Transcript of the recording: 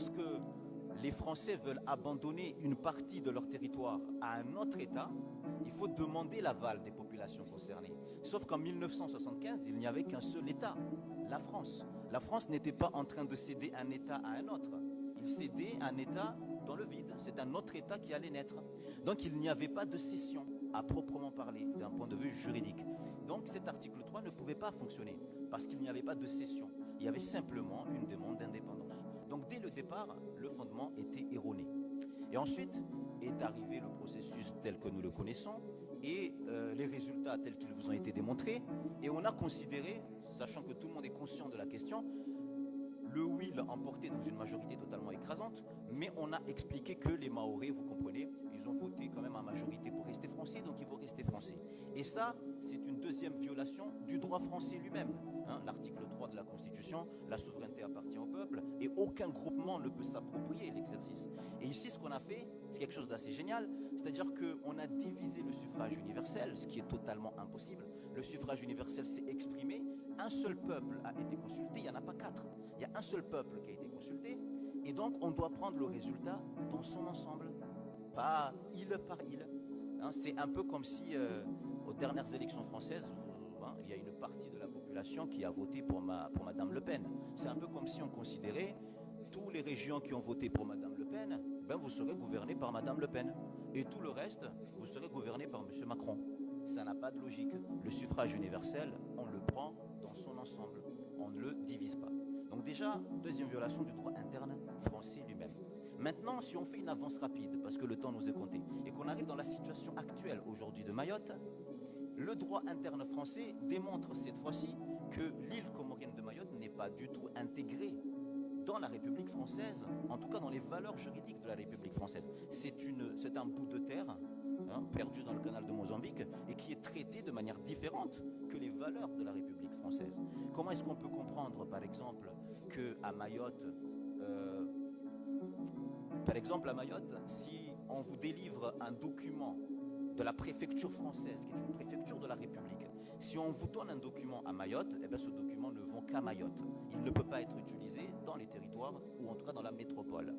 lorsque les Français veulent abandonner une partie de leur territoire à un autre État, il faut demander l'aval des populations concernées. Sauf qu'en 1975, il n'y avait qu'un seul État, la France. La France n'était pas en train de céder un État à un autre. Il cédait un État dans le vide. C'est un autre État qui allait naître. Donc il n'y avait pas de cession à proprement parler d'un point de vue juridique. Donc cet article 3 ne pouvait pas fonctionner parce qu'il n'y avait pas de cession. Il y avait simplement une demande d'indépendance. Donc dès le départ, le fondement était erroné. Et ensuite est arrivé le processus tel que nous le connaissons et les résultats tels qu'ils vous ont été démontrés. Et on a considéré, sachant que tout le monde est conscient de la question, le oui l'a emporté dans une majorité totalement écrasante, mais on a expliqué que les Mahorais, vous comprenez, ils ont voté quand même en majorité pour rester français, donc ils vont rester français. Et ça, c'est une deuxième violation du droit français lui-même. L'article 3 de la Constitution, la souveraineté appartient au peuple et aucun groupement ne peut s'approprier l'exercice. Et ici, ce qu'on a fait, c'est quelque chose d'assez génial, c'est-à-dire qu'on a divisé le suffrage universel, ce qui est totalement impossible. Le suffrage universel s'est exprimé, un seul peuple a été consulté, il n'y en a pas quatre. Il y a un seul peuple qui a été consulté, et donc on doit prendre le résultat dans son ensemble, pas île par île. C'est un peu comme si, aux dernières élections françaises, il y a une partie de la population qui a voté pour Madame Le Pen. C'est un peu comme si on considérait toutes les régions qui ont voté pour Madame Le Pen, vous serez gouverné par Madame Le Pen. Et tout le reste, vous serez gouverné par Monsieur Macron. Ça n'a pas de logique. Le suffrage universel, on le prend dans son ensemble. On ne le divise pas. Donc déjà, deuxième violation du droit interne français lui-même. Maintenant, si on fait une avance rapide, parce que le temps nous est compté, et qu'on arrive dans la situation actuelle aujourd'hui de Mayotte, le droit interne français démontre cette fois-ci que l'île comorienne de Mayotte n'est pas du tout intégrée dans la République française, en tout cas dans les valeurs juridiques de la République française. C'est un bout de terre perdu dans le canal de Mozambique et qui est traité de manière différente que les valeurs de la République française. Comment est-ce qu'on peut comprendre, par exemple, qu'à Mayotte, si on vous délivre un document de la préfecture française, qui est une préfecture de la République, si on vous donne un document à Mayotte, ce document ne vaut qu'à Mayotte. Il ne peut pas être utilisé dans les territoires ou en tout cas dans la métropole.